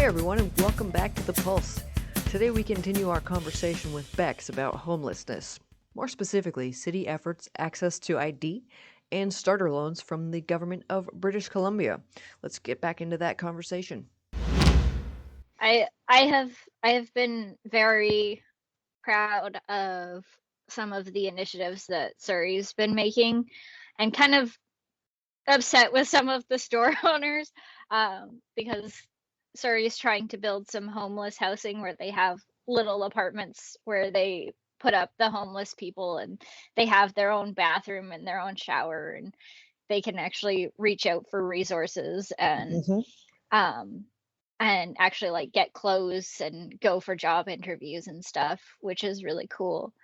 everyone, and welcome back to The Pulse. Today we continue our conversation with Bex about homelessness. More specifically, city efforts, access to ID, and starter loans from the government of British Columbia. Let's get back into that conversation. I have been very proud of some of the initiatives that Surrey's been making, and kind of upset with some of the store owners because Surrey's trying to build some homeless housing where they have little apartments where they put up the homeless people, and they have their own bathroom and their own shower, and they can actually reach out for resources um and actually like get clothes and go for job interviews and stuff, which is really cool.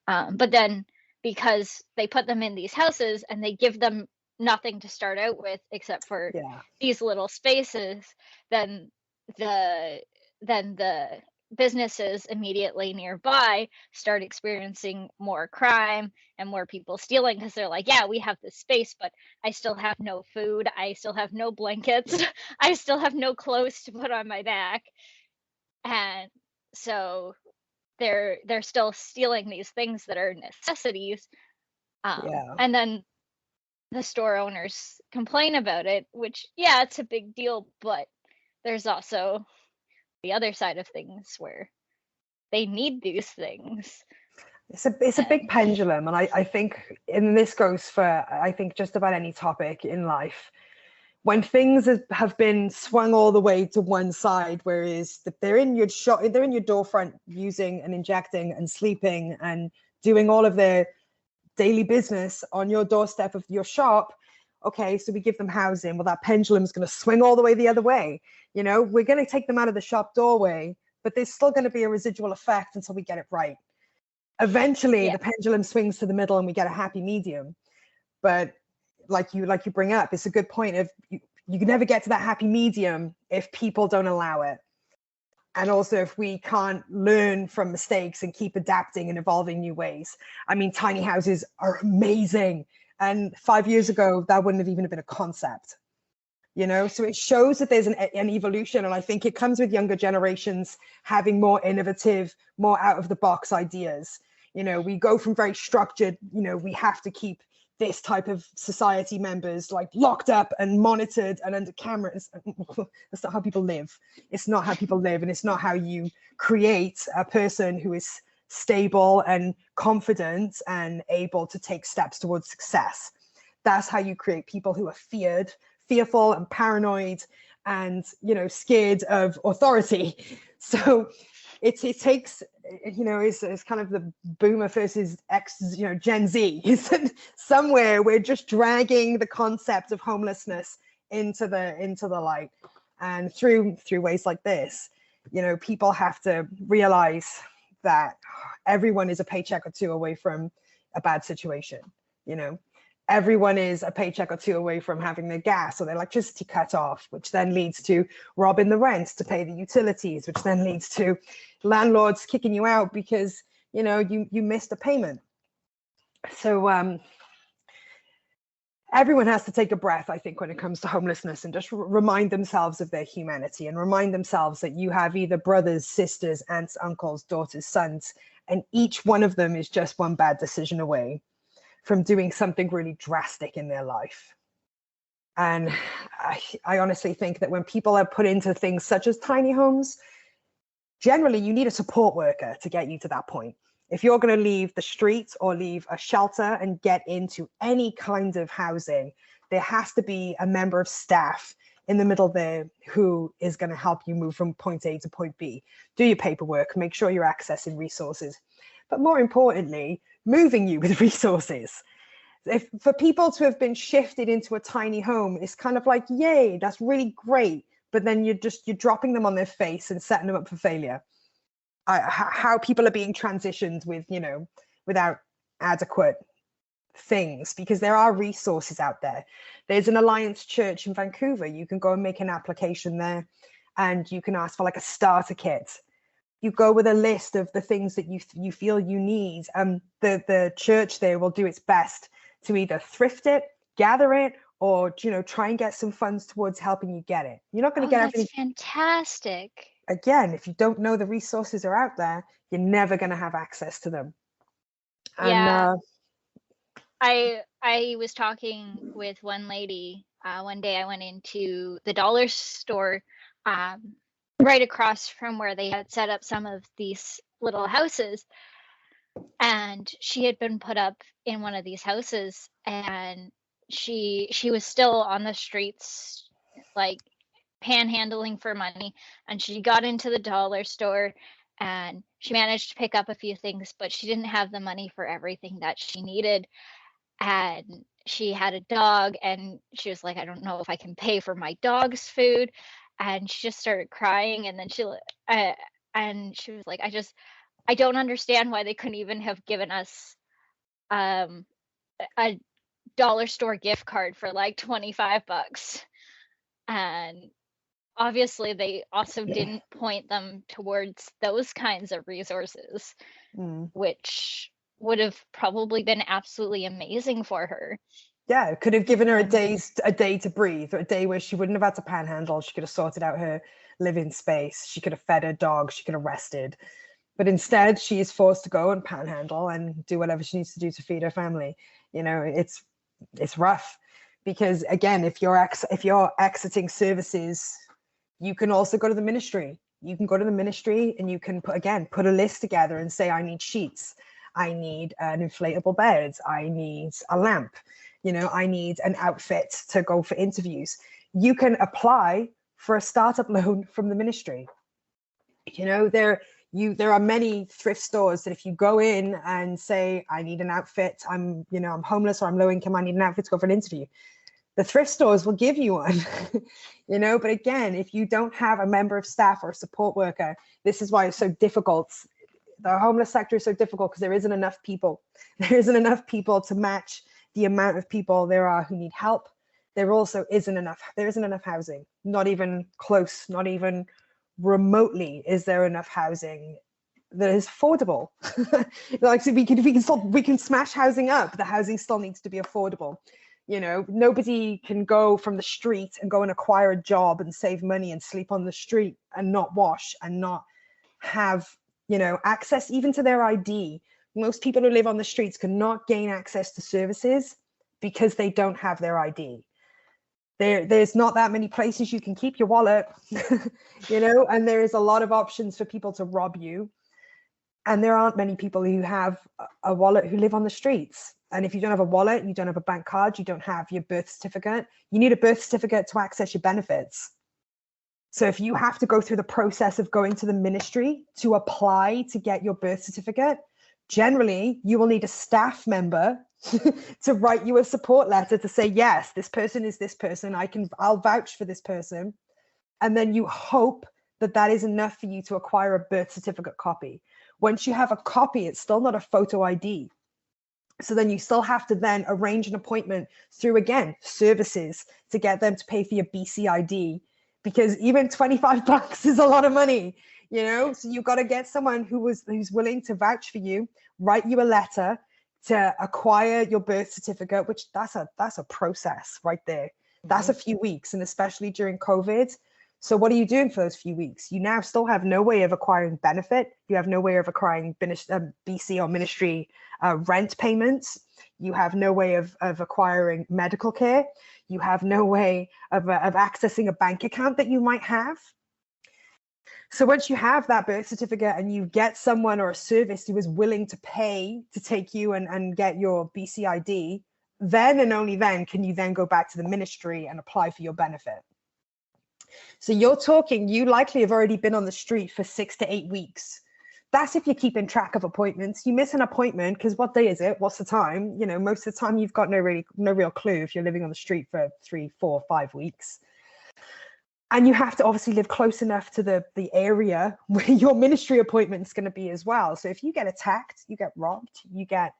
But then because they put them in these houses and they give them nothing to start out with except for Yeah. these little spaces, then the businesses immediately nearby start experiencing more crime and more people stealing, because they're like, yeah, we have this space, but I still have no food, I still have no blankets, I still have no clothes to put on my back. And so they're still stealing these things that are necessities. Yeah. And then the store owners complain about it, which, yeah, it's a big deal, but there's also the other side of things where they need these things. It's a big pendulum, and I think, and this goes for, I think, just about any topic in life. When things have been swung all the way to one side, whereas they're in your shop, they're in your door front, using and injecting and sleeping and doing all of their daily business on your doorstep of your shop. Okay, so we give them housing. Well, that pendulum is going to swing all the way the other way. You know, we're going to take them out of the shop doorway, but there's still going to be a residual effect until we get it right. Eventually, the pendulum swings to the middle and we get a happy medium. But like you bring up, it's a good point of you can never get to that happy medium if people don't allow it. And also if we can't learn from mistakes and keep adapting and evolving new ways. I mean, tiny houses are amazing. And 5 years ago, that wouldn't have even been a concept. You know, so it shows that there's an evolution. And I think it comes with younger generations having more innovative, more out of the box ideas. You know, we go from very structured, you know, we have to keep this type of society members like locked up and monitored and under cameras. That's not how people live. It's not how people live, and it's not how you create a person who is stable and confident and able to take steps towards success. That's how you create people who are fearful and paranoid and, you know, scared of authority. So it takes, you know, it's kind of the boomer versus Gen Z. Somewhere we're just dragging the concept of homelessness into the light, and through ways like this, you know, people have to realize that everyone is a paycheck or two away from a bad situation. You know, everyone is a paycheck or two away from having their gas or their electricity cut off, which then leads to robbing the rent to pay the utilities, which then leads to landlords kicking you out because, you know, you missed a payment. So everyone has to take a breath, I think, when it comes to homelessness, and just remind themselves of their humanity, and remind themselves that you have either brothers, sisters, aunts, uncles, daughters, sons, and each one of them is just one bad decision away from doing something really drastic in their life. And I honestly think that when people are put into things such as tiny homes, generally you need a support worker to get you to that point. If you're going to leave the streets or leave a shelter and get into any kind of housing, there has to be a member of staff in the middle there who is going to help you move from point A to point B. Do your paperwork, make sure you're accessing resources, but more importantly, moving you with resources. For people to have been shifted into a tiny home, it's kind of like, yay, that's really great. But then you're dropping them on their face and setting them up for failure. How people are being transitioned with, you know, without adequate things, because there are resources out there. There's an Alliance Church in Vancouver. You can go and make an application there, and you can ask for like a starter kit. You go with a list of the things that you feel you need. The church there will do its best to either thrift it, gather it, or, you know, try and get some funds towards helping you get it. You're not going to Oh, get that's everything. fantastic. Again, if you don't know the resources are out there, you're never going to have access to them. And Yeah. I was talking with one lady. One day I went into the dollar store right across from where they had set up some of these little houses, and she had been put up in one of these houses, and she was still on the streets, like panhandling for money, and she got into the dollar store and she managed to pick up a few things, but she didn't have the money for everything that she needed. And she had a dog, and she was like, I don't know if I can pay for my dog's food. And she just started crying, and then and she was like, I don't understand why they couldn't even have given us um a dollar store gift card for like $25. And obviously they also didn't point them towards those kinds of resources, which would have probably been absolutely amazing for her. yeah, it could have given her a day to breathe, or a day where she wouldn't have had to panhandle. She could have sorted out her living space. She could have fed her dog. She could have rested. But instead, she is forced to go and panhandle and do whatever she needs to do to feed her family. You know, it's rough, because again, if you're exiting services, you can also go to the ministry. You can go to the ministry and you can put a list together and say, I need sheets, I need an inflatable bed, I need a lamp, you know, I need an outfit to go for interviews. You can apply for a startup loan from the ministry. You know, there are many thrift stores that if you go in and say, I need an outfit, I'm homeless or I'm low income, I need an outfit to go for an interview, the thrift stores will give you one. You know, but again, if you don't have a member of staff or a support worker, this is why it's so difficult. The homeless sector is so difficult because there isn't enough people. There isn't enough people to match the amount of people there are who need help. There also isn't enough housing, not even close, not even remotely is there enough housing that is affordable. Like, so we can smash housing up, the housing still needs to be affordable. You know, nobody can go from the street and go and acquire a job and save money and sleep on the street and not wash and not have, you know, access even to their ID. Most people who live on the streets cannot gain access to services because they don't have their ID. There's not that many places you can keep your wallet, you know, and there is a lot of options for people to rob you. And there aren't many people who have a wallet who live on the streets. And if you don't have a wallet, you don't have a bank card, you don't have your birth certificate, you need a birth certificate to access your benefits. So if you have to go through the process of going to the ministry to apply to get your birth certificate, generally you will need a staff member to write you a support letter to say, yes, this person is this person, I'll vouch for this person. And then you hope that that is enough for you to acquire a birth certificate copy. Once you have a copy, it's still not a photo ID. So then you still have to then arrange an appointment through, again, services to get them to pay for your BCID, because even $25 is a lot of money, you know? So you've got to get someone who's willing to vouch for you, write you a letter to acquire your birth certificate, which that's a process right there. That's a few weeks, and especially during COVID. So what are you doing for those few weeks? You now still have no way of acquiring benefit. You have no way of acquiring BC or ministry rent payments. You have no way of acquiring medical care. You have no way of accessing a bank account that you might have. So once you have that birth certificate and you get someone or a service who is willing to pay to take you and get your BCID, then and only then can you then go back to the ministry and apply for your benefit. So you likely have already been on the street for 6 to 8 weeks. That's if you're keeping track of appointments. You miss an appointment because what day is it? What's the time? You know, most of the time you've got no real clue if you're living on the street for 3, 4, 5 weeks. And you have to obviously live close enough to the area where your ministry appointment is going to be as well. So if you get attacked, you get robbed, you get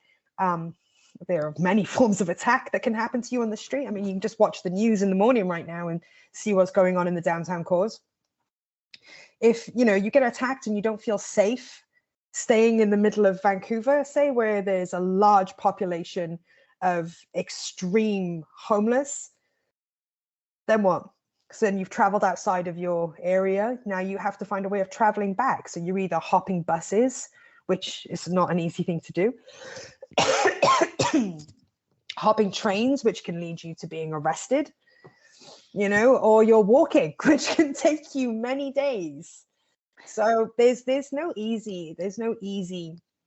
there are many forms of attack that can happen to you on the street. I mean, you can just watch the news in the morning right now and see what's going on in the downtown cores. If, you know, you get attacked and you don't feel safe staying in the middle of Vancouver, say, where there's a large population of extreme homeless, then what? Because then you've traveled outside of your area. Now you have to find a way of traveling back. So you're either hopping buses, which is not an easy thing to do, hopping trains, which can lead you to being arrested, or you're walking, which can take you many days. So there's no easy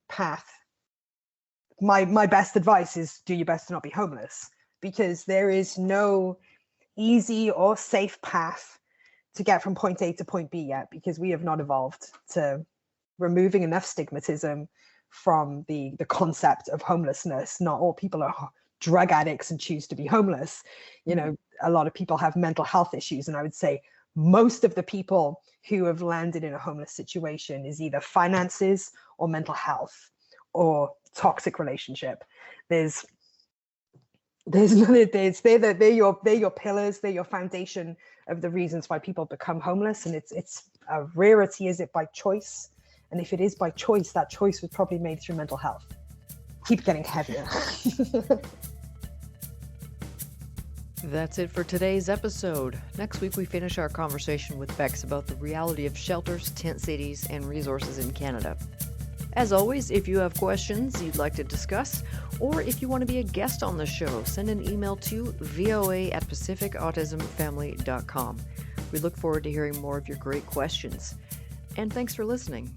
path. My best advice is do your best to not be homeless, because there is no easy or safe path to get from point A to point B yet, because we have not evolved to removing enough stigmatism from the concept of homelessness. Not all people are drug addicts and choose to be homeless. A lot of people have mental health issues, and I would say most of the people who have landed in a homeless situation is either finances or mental health or toxic relationship. They're your pillars, they're your foundation of the reasons why people become homeless. And it's a rarity. Is it by choice? And if it is by choice, that choice was probably made through mental health. Keep getting heavier. That's it for today's episode. Next week, we finish our conversation with Bex about the reality of shelters, tent cities, and resources in Canada. As always, if you have questions you'd like to discuss, or if you want to be a guest on the show, send an email to voa@pacificautismfamily.com. We look forward to hearing more of your great questions. And thanks for listening.